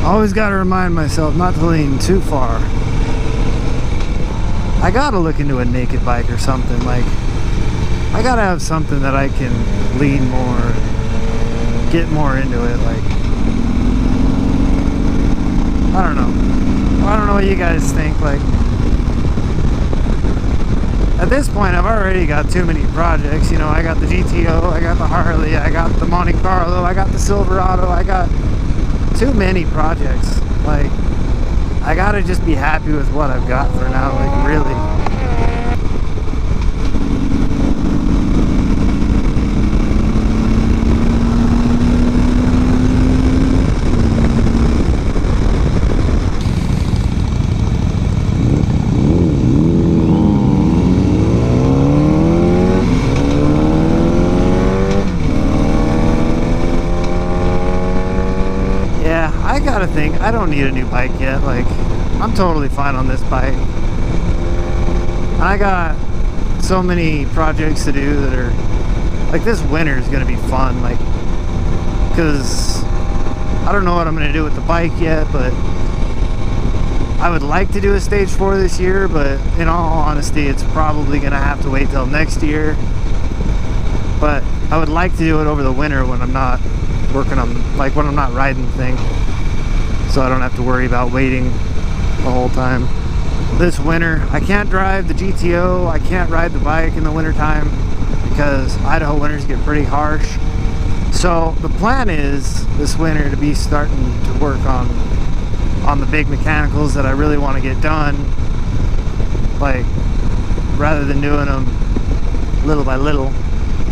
Always got to remind myself not to lean too far. I gotta look into a naked bike or something. Like, I gotta have something that I can lean more, get more into it. Like, I don't know what you guys think. Like, at this point I've already got too many projects. You know, I got the GTO, I got the Harley, I got the Monte Carlo, I got the Silverado, I got too many projects. Like, I gotta just be happy with what I've got for now, like, really. I gotta think, I don't need a new bike yet. Like, I'm totally fine on this bike. I got so many projects to do that are, like, this winter is gonna be fun, like, because I don't know what I'm gonna do with the bike yet, but I would like to do a stage 4 this year, but in all honesty, it's probably gonna have to wait till next year. But I would like to do it over the winter when I'm not working on, like, when I'm not riding the thing, so I don't have to worry about waiting the whole time. This winter, I can't drive the GTO, I can't ride the bike in the winter time because Idaho winters get pretty harsh. So the plan is this winter to be starting to work on the big mechanicals that I really want to get done, like, rather than doing them little by little.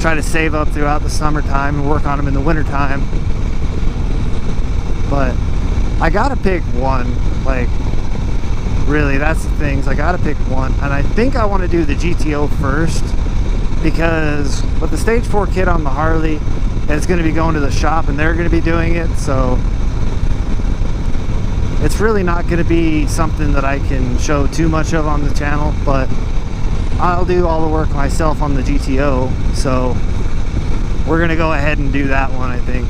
Try to save up throughout the summertime and work on them in the wintertime. But I gotta pick one. Like, really, that's the things. I gotta pick one, and I think I want to do the GTO first, because with the stage 4 kit on the Harley, it's going to be going to the shop and they're going to be doing it, so it's really not going to be something that I can show too much of on the channel. But I'll do all the work myself on the GTO, so we're going to go ahead and do that one, I think.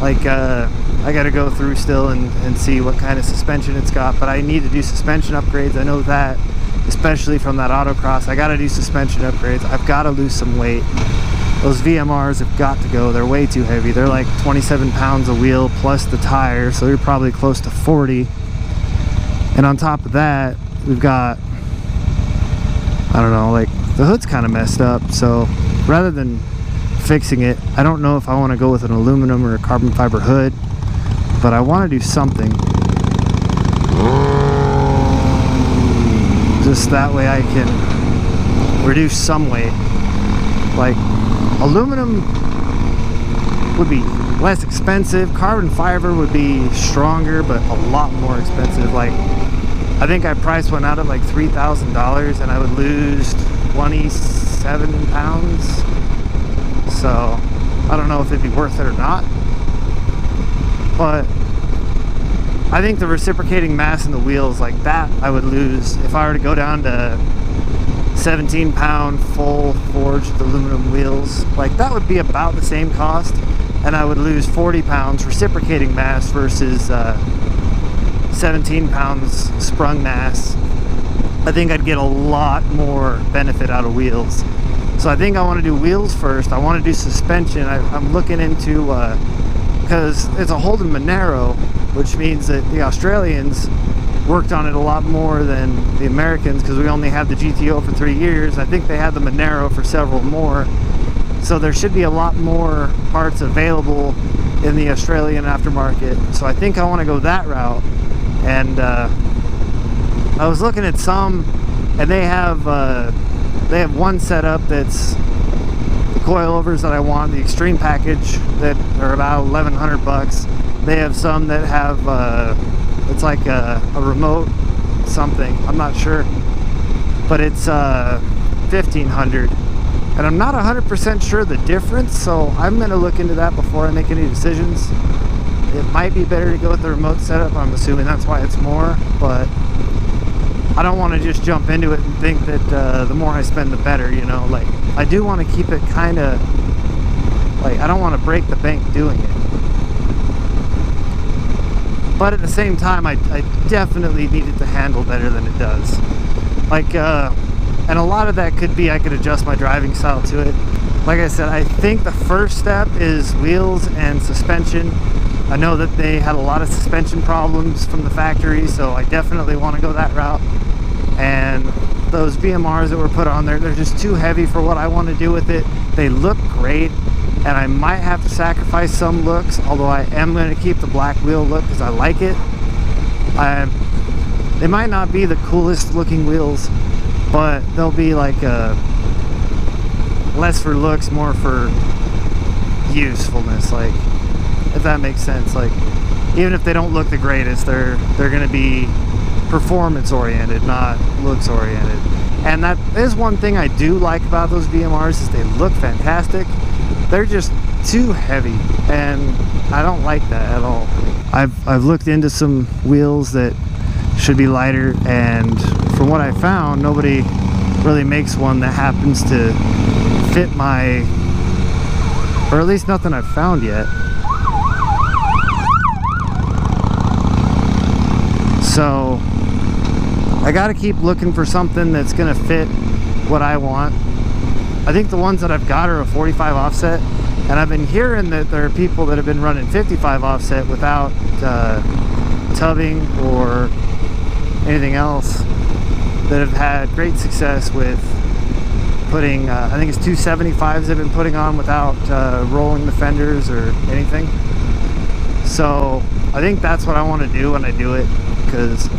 Like, I got to go through still and see what kind of suspension it's got, but I need to do suspension upgrades. I know that, especially from that autocross. I got to do suspension upgrades. I've got to lose some weight. Those VMRs have got to go. They're way too heavy. They're like 27 pounds a wheel plus the tire, so you're probably close to 40. And on top of that, we've got, I don't know, like, the hood's kind of messed up, so rather than fixing it, I don't know if I want to go with an aluminum or a carbon fiber hood, but I want to do something. Just that way I can reduce some weight. Like, aluminum would be less expensive, carbon fiber would be stronger but a lot more expensive. Like, I think I priced one out at like $3,000 and I would lose 27 pounds. So I don't know if it'd be worth it or not, but I think the reciprocating mass in the wheels, like that, I would lose if I were to go down to 17 pound full forged aluminum wheels. Like, that would be about the same cost, and I would lose 40 pounds reciprocating mass versus 17 pounds sprung mass. I think I'd get a lot more benefit out of wheels. So I think I want to do wheels first. I want to do suspension. I'm looking into, because it's a Holden Monero, which means that the Australians worked on it a lot more than the Americans, because we only had the GTO for 3 years. I think they had the Monero for several more. So there should be a lot more parts available in the Australian aftermarket. So I think I want to go that route. And I was looking at some, and they have one setup that's the coilovers that I want, the extreme package, that are about 1,100 bucks. They have some that have it's like a remote something, I'm not sure, but it's 1,500, and I'm not 100% sure the difference, so I'm going to look into that before I make any decisions. It might be better to go with the remote setup. I'm assuming that's why it's more, but I don't want to just jump into it and think that the more I spend the better, you know. Like, I do want to keep it kind of, like, I don't want to break the bank doing it. but at the same time, I definitely need it to handle better than it does. Like, and a lot of that could be I could adjust my driving style to it. Like I said, I think the first step is wheels and suspension. I know that they had a lot of suspension problems from the factory, so I definitely want to go that route. And those VMRs that were put on there, they're just too heavy for what I want to do with it. They look great, and I might have to sacrifice some looks, although I am going to keep the black wheel look because I like it. They might not be the coolest looking wheels, but they'll be like less for looks, more for usefulness, like, if that makes sense. Like, even if they don't look the greatest, they're going to be performance oriented, not looks oriented. And that is one thing I do like about those VMRs, is they look fantastic. They're just too heavy, and I don't like that at all. I've looked into some wheels that should be lighter, and from what I found, nobody really makes one that happens to fit my, or at least nothing I've found yet. So I gotta keep looking for something that's gonna fit what I want. I think the ones that I've got are a 45 offset, and I've been hearing that there are people that have been running 55 offset without tubbing or anything else that have had great success with putting, I think it's 275s they've been putting on without rolling the fenders or anything. So I think that's what I want to do when I do it, because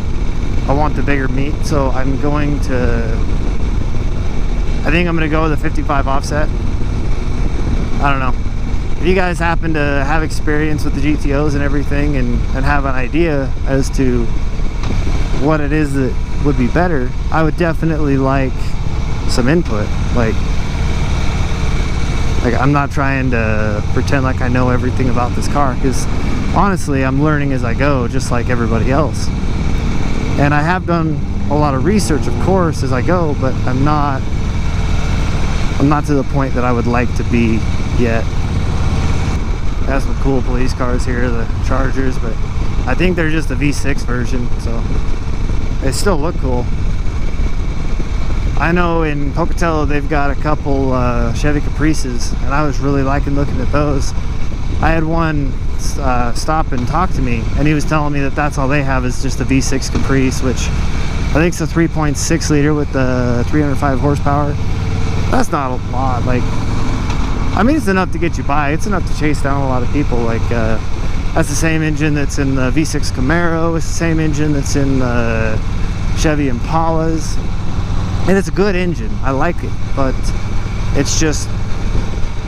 I want the bigger meat. So I think I'm going to go with a 55 offset. I don't know. If you guys happen to have experience with the GTOs and everything, and have an idea as to what it is that would be better, I would definitely like some input. Like I'm not trying to pretend like I know everything about this car, because honestly I'm learning as I go, just like everybody else. And I have done a lot of research, of course, as I go, but I'm not to the point that I would like to be yet. That's some cool police cars here, the Chargers, but I think they're just a V6 version, so they still look cool. I know in Pocatello they've got a couple Chevy Caprices, and I was really liking looking at those. I had one stop and talk to me, and he was telling me that that's all they have is just a V6 Caprice, which I think it's a 3.6 liter with the 305 horsepower. That's not a lot. Like, I mean, it's enough to get you by. It's enough to chase down a lot of people. Like, that's the same engine that's in the V6 Camaro. It's the same engine that's in the Chevy Impalas. And it's a good engine. I like it. But it's just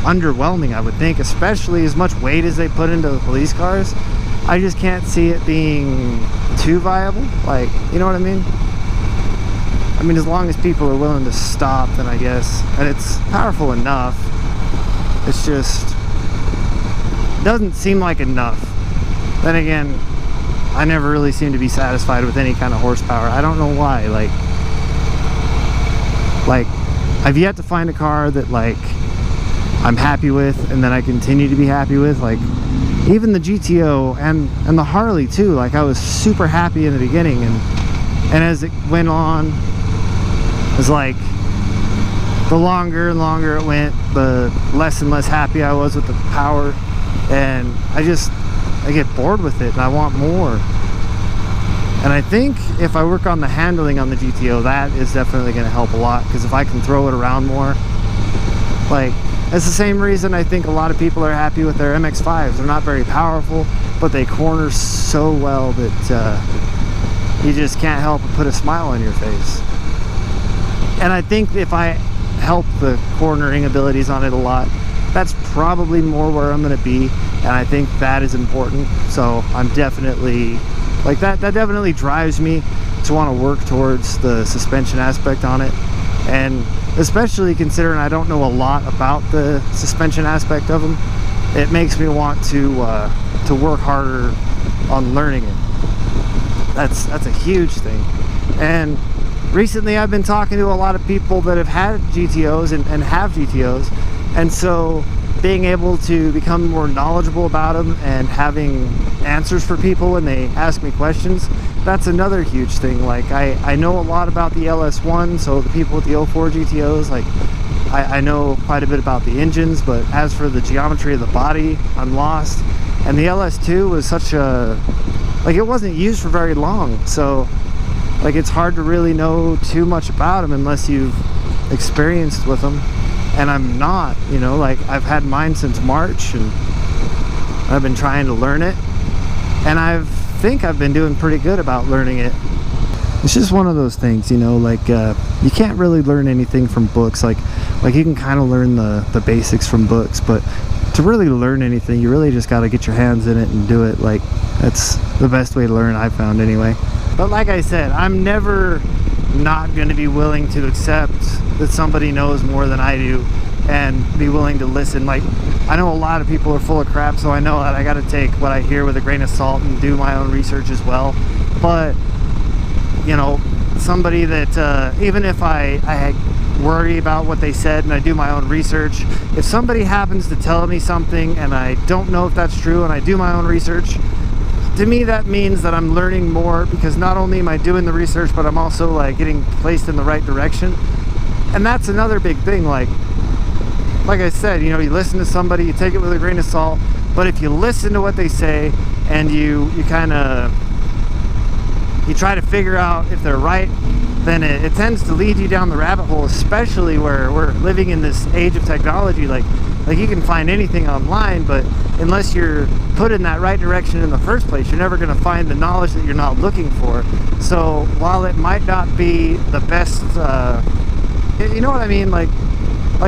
underwhelming, I would think, especially as much weight as they put into the police cars. I just can't see it being too viable. Like, you know what I mean? I mean, as long as people are willing to stop, then I guess. And it's powerful enough. It's just doesn't seem like enough. Then again, I never really seem to be satisfied with any kind of horsepower. I don't know why. Like I've yet to find a car that, like, I'm happy with and that I continue to be happy with. Like, even the GTO and the Harley too. Like, I was super happy in the beginning, and as it went on, it was like the longer and longer it went, the less and less happy I was with the power, and I get bored with it and I want more. And I think if I work on the handling on the GTO, that is definitely going to help a lot, because if I can throw it around more, like, it's the same reason I think a lot of people are happy with their MX-5s. They're not very powerful, but they corner so well that you just can't help but put a smile on your face. And I think if I help the cornering abilities on it a lot, that's probably more where I'm going to be, and I think that is important. So I'm definitely, like, that definitely drives me to want to work towards the suspension aspect on it. And especially considering I don't know a lot about the suspension aspect of them, it makes me want to work harder on learning it. That's a huge thing. And recently I've been talking to a lot of people that have had GTOs and have GTOs, and so being able to become more knowledgeable about them and having answers for people when they ask me questions, that's another huge thing. Like I know a lot about the LS1, so the people with the 04 GTOs, like I know quite a bit about the engines, but as for the geometry of the body, I'm lost. And the LS2 was such a, like, it wasn't used for very long, so like it's hard to really know too much about them unless you've experienced with them. And I'm not, you know, like I've had mine since March and I've been trying to learn it, and I think I've been doing pretty good about learning it. It's just one of those things, you know, like you can't really learn anything from books. Like you can kind of learn the basics from books, but to really learn anything, you really just got to get your hands in it and do it. Like that's the best way to learn, I've found anyway. But like I said, I'm never not going to be willing to accept that somebody knows more than I do and be willing to listen. Like, I know a lot of people are full of crap, so I know that I got to take what I hear with a grain of salt and do my own research as well. But you know, somebody that even if I worry about what they said and I do my own research, if somebody happens to tell me something and I don't know if that's true and I do my own research, to me that means that I'm learning more, because not only am I doing the research, but I'm also like getting placed in the right direction. And that's another big thing. Like I said, you know, you listen to somebody, you take it with a grain of salt, but if you listen to what they say and you kind of try to figure out if they're right, then it tends to lead you down the rabbit hole, especially where we're living in this age of technology. Like you can find anything online, but unless you're put in that right direction in the first place, you're never going to find the knowledge that you're not looking for. So while it might not be the best, you know what I mean? Like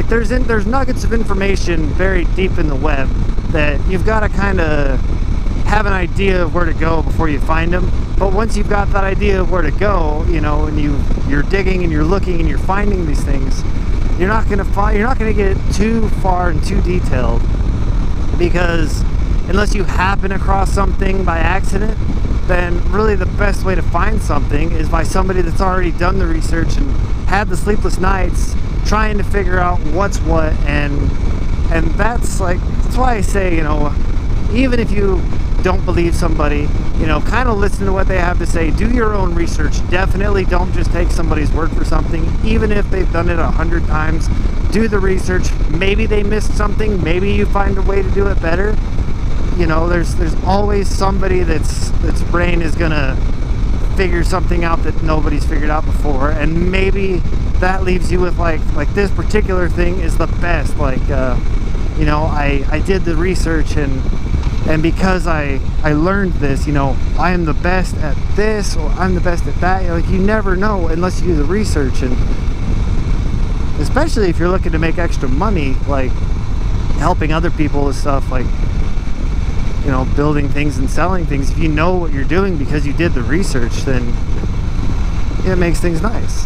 there's nuggets of information very deep in the web that you've got to kind of have an idea of where to go before you find them. But once you've got that idea of where to go, you know, and you're digging and you're looking and you're finding these things, you're not going to get too far and too detailed, because unless you happen across something by accident, then really the best way to find something is by somebody that's already done the research and had the sleepless nights trying to figure out what's what. And that's why I say, you know, even if you don't believe somebody, you know, kind of listen to what they have to say, do your own research. Definitely don't just take somebody's word for something, even if they've done it 100 times. Do the research. Maybe they missed something, maybe you find a way to do it better. You know, there's always somebody that's brain is gonna figure something out that nobody's figured out before, and maybe that leaves you with like this particular thing is the best. Like you know, I did the research, and because I learned this, you know, I am the best at this, or I'm the best at that. Like, you never know unless you do the research. And especially if you're looking to make extra money, like helping other people and stuff, like, you know, building things and selling things, if you know what you're doing because you did the research, then it makes things nice.